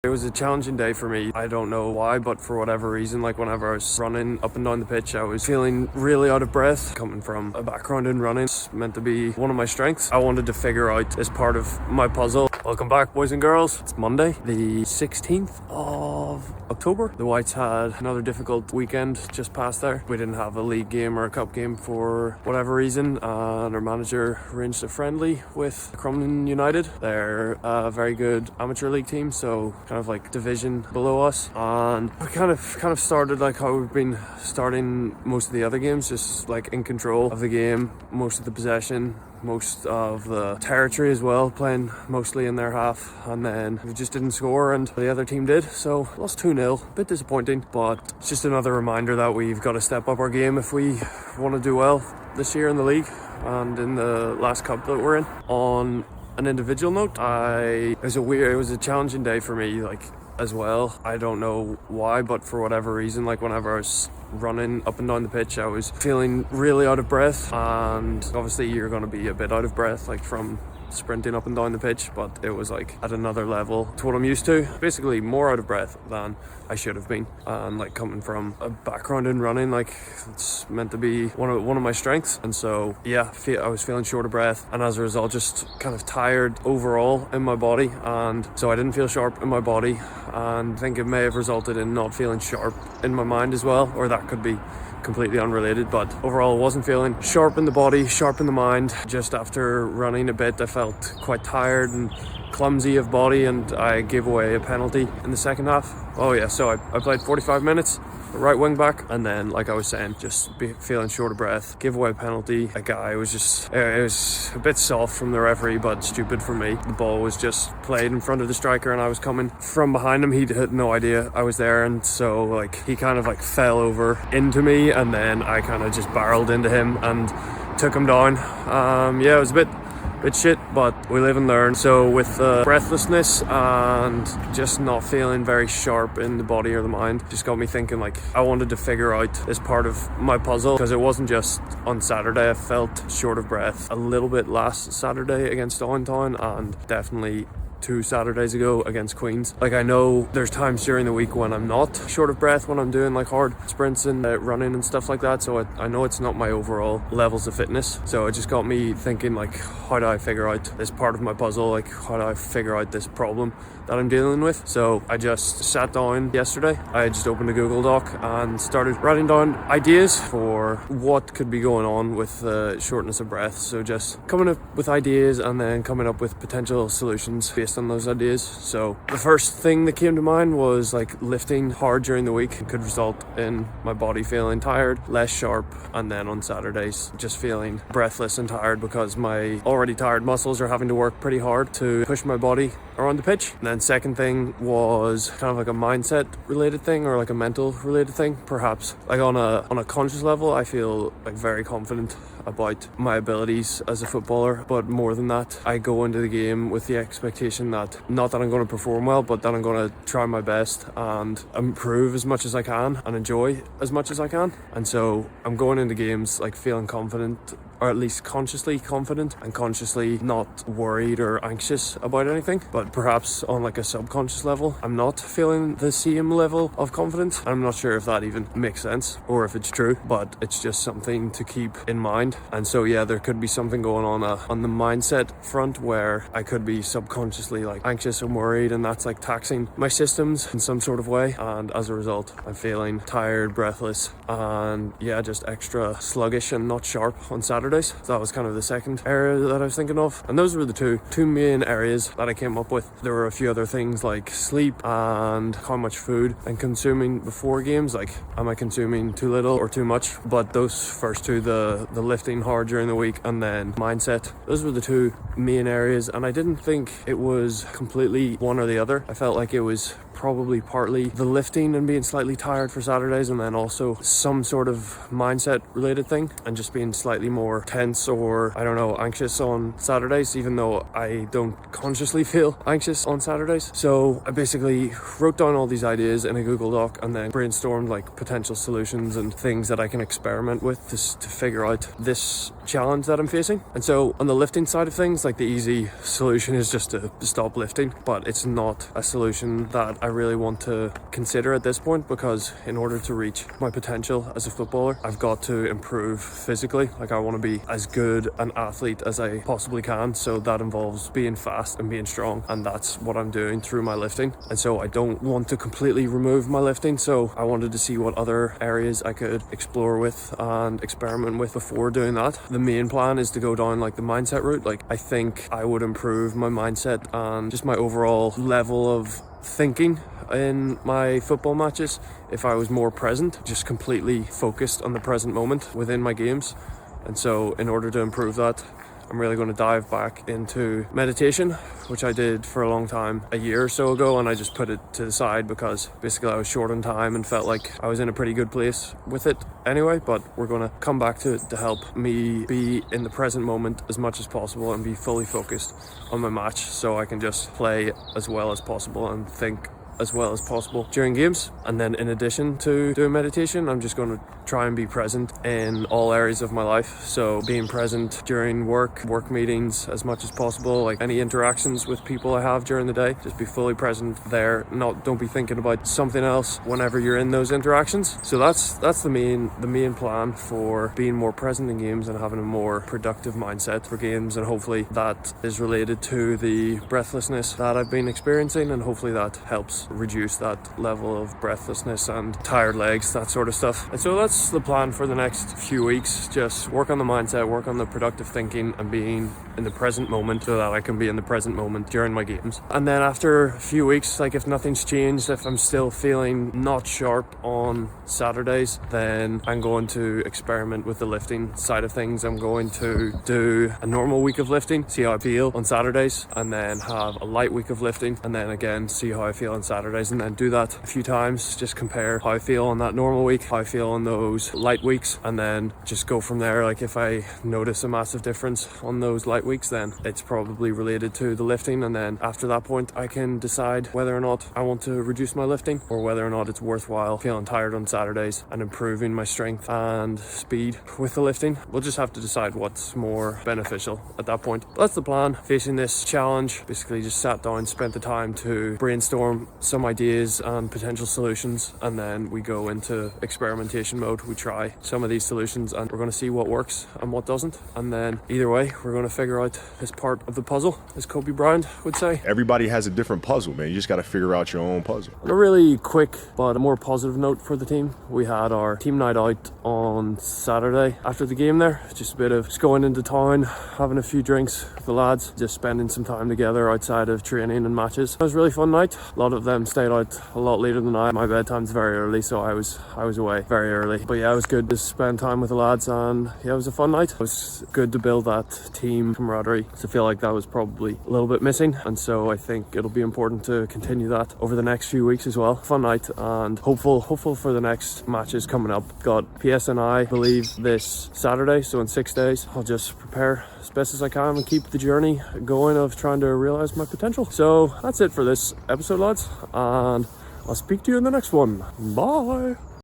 It was a challenging day for me. I don't know why, but for whatever reason, like whenever I was running up and down the pitch, I was feeling really out of breath. Coming from a background in running, it's meant to be one of my strengths. I wanted to figure out as part of my puzzle. Welcome back, boys and girls. It's Monday, the 16th of October. The Whites had another difficult weekend just past there. We didn't have a league game or a cup game for whatever reason, and our manager arranged a friendly with Crumlin United. They're a very good amateur league team, so kind of like division below us, and we kind of started like how we've been starting most of the other games, just like in control of the game, most of the possession, most of the territory as well, playing mostly in their half, and then we just didn't score and the other team did, so lost 2-0. A bit disappointing, but it's just another reminder that we've got to step up our game if we want to do well this year in the league and in the last cup that we're in. On an individual note, it was a challenging day for me, like, as well. I don't know why, but for whatever reason, like whenever I was running up and down the pitch, I was feeling really out of breath, and obviously you're going to be a bit out of breath like from sprinting up and down the pitch, but it was like at another level to what I'm used to, basically more out of breath than I should have been. And like coming from a background in running, like it's meant to be one of my strengths, and so yeah, I was feeling short of breath, and as a result just kind of tired overall in my body, and so I didn't feel sharp in my body, and I think it may have resulted in not feeling sharp in my mind as well, or that could be completely unrelated, but overall I wasn't feeling sharp in the body, sharp in the mind. Just after running a bit, I felt quite tired and clumsy of body, and I gave away a penalty in the second half. Oh yeah, so I played 45 minutes, right wing back, and then like I was saying, just feeling short of breath, give away a penalty. A guy was just, it was a bit soft from the referee, but stupid for me. The ball was just played in front of the striker, and I was coming from behind him. He had no idea I was there, and so like he kind of like fell over into me, and then I kind of just barreled into him and took him down. Yeah, it was a bit shit, but we live and learn. So with breathlessness and just not feeling very sharp in the body or the mind, just got me thinking like I wanted to figure out as part of my puzzle, because it wasn't just on Saturday. I felt short of breath a little bit last Saturday against Downtown, and definitely 2 Saturdays ago against Queens. Like I know there's times during the week when I'm not short of breath when I'm doing like hard sprints and running and stuff like that, so I know it's not my overall levels of fitness. So it just got me thinking like, how do I figure out this part of my puzzle, like how do I figure out this problem that I'm dealing with? So I just sat down yesterday, I just opened a Google Doc and started writing down ideas for what could be going on with shortness of breath. So just coming up with ideas and then coming up with potential solutions based on those ideas. So the first thing that came to mind was like lifting hard during the week could result in my body feeling tired, less sharp, and then on Saturdays just feeling breathless and tired because my already tired muscles are having to work pretty hard to push my body around the pitch. And then second thing was kind of like a mindset related thing, or like a mental related thing. Perhaps like on a conscious level, I feel like very confident about my abilities as a footballer, but more than that, I go into the game with the expectation that not that I'm going to perform well, but that I'm going to try my best and improve as much as I can and enjoy as much as I can. And so I'm going into games like feeling confident, or at least consciously confident and consciously not worried or anxious about anything. But perhaps on like a subconscious level, I'm not feeling the same level of confidence. I'm not sure if that even makes sense or if it's true, but it's just something to keep in mind. And so yeah, there could be something going on the mindset front where I could be subconsciously like anxious and worried, and that's like taxing my systems in some sort of way, and as a result I'm feeling tired, breathless, and yeah, just extra sluggish and not sharp on Saturdays. So that was kind of the second area that I was thinking of, and those were the two main areas that I came up with. There were a few other things like sleep and how much food I'm consuming before games, like am I consuming too little or too much? But those first two, the lifting hard during the week and then mindset, those were the two main areas, and I didn't think it was completely one or the other. I felt like it was probably partly the lifting and being slightly tired for Saturdays, and then also some sort of mindset related thing and just being slightly more tense or, I don't know, anxious on Saturdays, even though I don't consciously feel anxious on Saturdays. So I basically wrote down all these ideas in a Google Doc and then brainstormed like potential solutions and things that I can experiment with to figure out this challenge that I'm facing. And so on the lifting side of things, like the easy solution is just to stop lifting, but it's not a solution that I really want to consider at this point, because in order to reach my potential as a footballer, I've got to improve physically. Like, I want to be as good an athlete as I possibly can, so that involves being fast and being strong, and that's what I'm doing through my lifting. And so I don't want to completely remove my lifting, so I wanted to see what other areas I could explore with and experiment with before doing that. The main plan is to go down like the mindset route. Like, I think I would improve my mindset and just my overall level of thinking in my football matches if I was more present, just completely focused on the present moment within my games. And so in order to improve that, I'm really going to dive back into meditation, which I did for a long time a year or so ago, and I just put it to the side because basically I was short on time and felt like I was in a pretty good place with it anyway. But we're going to come back to it to help me be in the present moment as much as possible and be fully focused on my match, so I can just play as well as possible and think as well as possible during games. And then in addition to doing meditation, I'm just going to try and be present in all areas of my life. So being present during work meetings as much as possible, like any interactions with people I have during the day, just be fully present there. Don't be thinking about something else whenever you're in those interactions. So that's the main plan for being more present in games and having a more productive mindset for games. And hopefully that is related to the breathlessness that I've been experiencing, and hopefully that helps reduce that level of breathlessness and tired legs, that sort of stuff. And so that's the plan for the next few weeks. Just work on the mindset, work on the productive thinking and being in the present moment, so that I can be in the present moment during my games. And then after a few weeks, like if nothing's changed, if I'm still feeling not sharp on Saturdays, then I'm going to experiment with the lifting side of things. I'm going to do a normal week of lifting, see how I feel on Saturdays, and then have a light week of lifting, and then again see how I feel on Saturdays, and then do that a few times, just compare how I feel on that normal week, how I feel on those light weeks, and then just go from there. Like if I notice a massive difference on those light weeks, then it's probably related to the lifting, and then after that point I can decide whether or not I want to reduce my lifting or whether or not it's worthwhile feeling tired on Saturdays and improving my strength and speed with the lifting. We'll just have to decide what's more beneficial at that point. But that's the plan facing this challenge. Basically just sat down, spent the time to brainstorm some ideas and potential solutions, and then we go into experimentation mode. We try some of these solutions and we're going to see what works and what doesn't, and then either way we're going to figure out this part of the puzzle, as Kobe Bryant would say. Everybody has a different puzzle, man. You just got to figure out your own puzzle. On a really quick but a more positive note for the team, we had our team night out on Saturday after the game there. Just a bit of just going into town, having a few drinks with the lads, just spending some time together outside of training and matches. It was a really fun night. A lot of them stayed out a lot later than I. My bedtime's very early, so I was away very early. But yeah, it was good to spend time with the lads, and yeah, it was a fun night. It was good to build that team camaraderie. So I feel like that was probably a little bit missing, and so I think it'll be important to continue that over the next few weeks as well. Fun night, and hopeful for the next matches coming up. Got PSNI, I believe, this Saturday, so in 6 days I'll just prepare as best as I can and keep the journey going of trying to realize my potential. So that's it for this episode, lads, and I'll speak to you in the next one. Bye.